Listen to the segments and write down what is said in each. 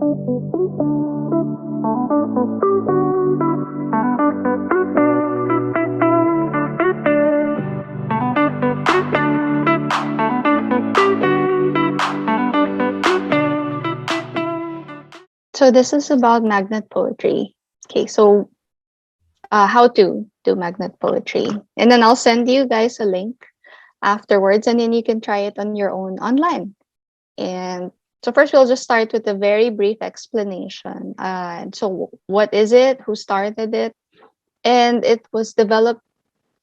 So this is about magnet poetry. Okay, so how to do magnet poetry. And then I'll send you guys a link afterwards, and then you can try it on your own online. And so first we'll just start with a very brief explanation. So what is it? Who started it? And it was developed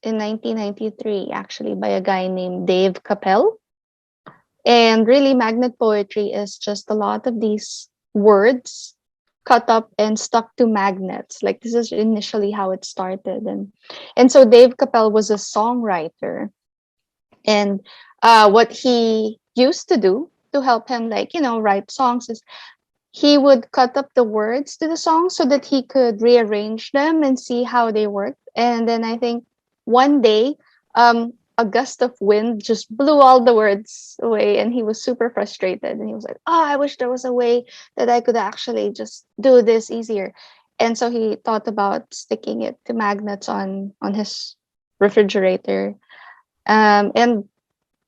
in 1993 actually by a guy named Dave Capel. And really magnet poetry is just a lot of these words cut up and stuck to magnets. Like this is initially how it started. And so Dave Capel was a songwriter. And what he used to do to help him, like, write songs is he would cut up the words to the song so that he could rearrange them and see how they worked. And then I think one day, a gust of wind just blew all the words away, and he was super frustrated. And he was like, "Oh, I wish there was a way that I could actually just do this easier." And so he thought about sticking it to magnets on his refrigerator. And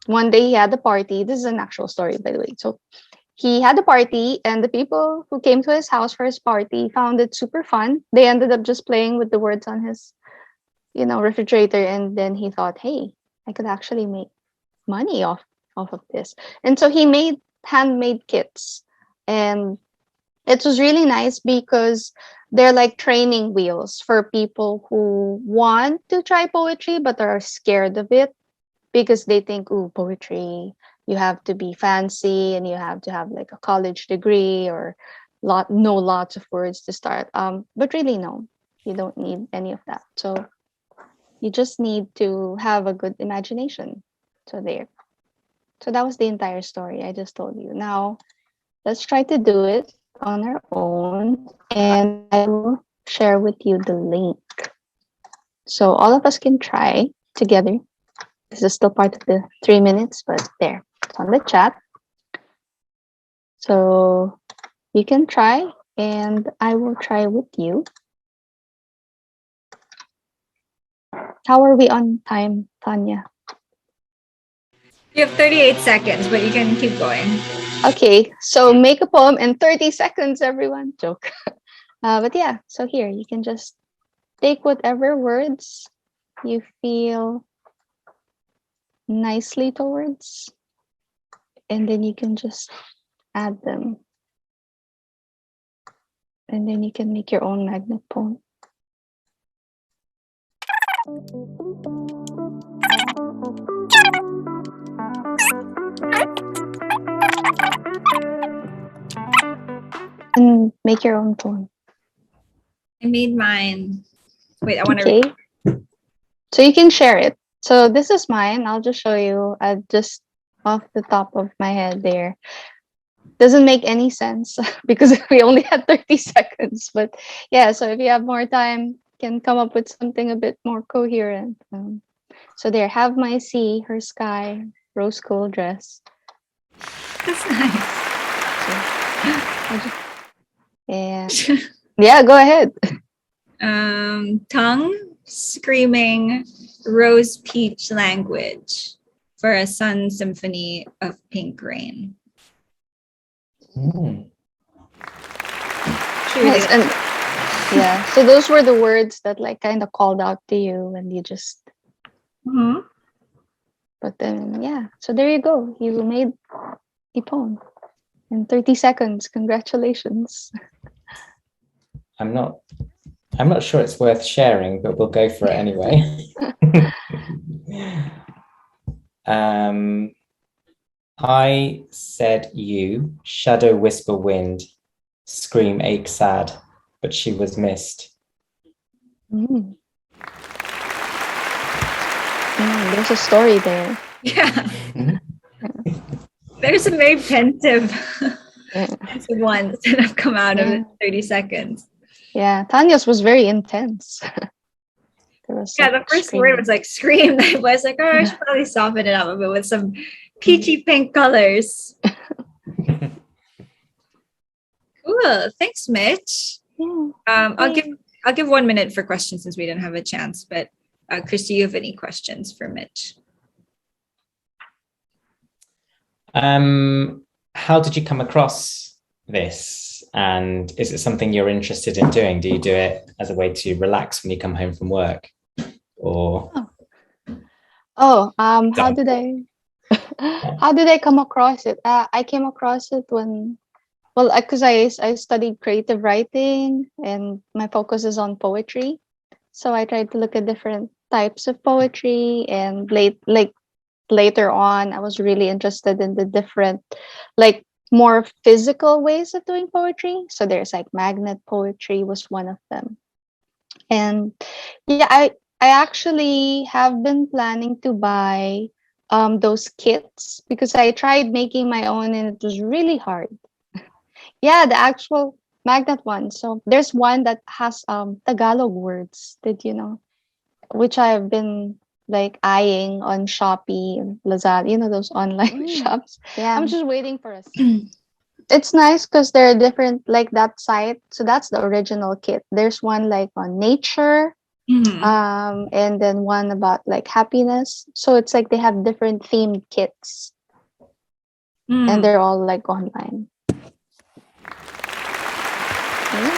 one day he had a party. This is an actual story, by the way. So he had a party, and the people who came to his house for his party found it super fun. They ended up just playing with the words on his, refrigerator. And then he thought, hey, I could actually make money off of this. And so he made handmade kits. And it was really nice because they're like training wheels for people who want to try poetry but are scared of it because they think, "Ooh, poetry, you have to be fancy and you have to have like a college degree or know lots of words to start." But really, no, you don't need any of that. So you just need to have a good imagination. So there. So that was the entire story I just told you. Now let's try to do it on our own, and I will share with you the link. So all of us can try together. This is still part of the 3 minutes, but there, it's on the chat. So you can try, and I will try with you. How are we on time, Tanya? You have 38 seconds, but you can keep going. Okay, so make a poem in 30 seconds, everyone. Joke. But yeah, so here, you can just take whatever words you feel nicely towards, and then you can just add them. And then you can make your own magnet poem. And make your own poem. I made mine. Wait, I want Okay. So you can share it. So this is mine. I'll just show you just off the top of my head there. Doesn't make any sense because we only had 30 seconds. But yeah, so if you have more time, can come up with something a bit more coherent. So there, have my sea, her sky, rose gold dress. That's nice. And yeah, go ahead. Tongue screaming rose peach language for a sun symphony of pink rain. Yes, and yeah, so those were the words that like kind of called out to you, and you just. But then yeah, so there you go. You made a poem in 30 seconds. Congratulations. I'm not sure it's worth sharing, but we'll go for it anyway. I said you, shadow whisper wind, scream ache sad, but she was missed. There's a story there. Yeah. There's some very pensive ones that have come out of 30 seconds. Yeah, Tanya's was very intense. The first word was like scream. I was like, oh, I should probably soften it up a bit with some peachy pink colors. Cool. Cool. Thanks, Mitch. Yeah. I'll give 1 minute for questions since we didn't have a chance. But Chris, do you have any questions for Mitch? How did you come across this? And is it something you're interested in doing? Do you do it as a way to relax when you come home from work? Or how did I come across it? I came across it when, well, because I studied creative writing and my focus is on poetry. So I tried to look at different types of poetry, and later on I was really interested in the different, like, more physical ways of doing poetry. So there's like magnet poetry was one of them. And yeah, I actually have been planning to buy those kits because I tried making my own and it was really hard. Yeah, the actual magnet one. So there's one that has Tagalog words. Did you know? Which I have been like eyeing on Shopee and Lazada, those online shops. Yeah. I'm just waiting for us. It's nice because there are different, like that site. So that's the original kit. There's one like on nature, Mhm. and then one about like happiness. So it's like they have different themed kits, and they're all like online. Yeah.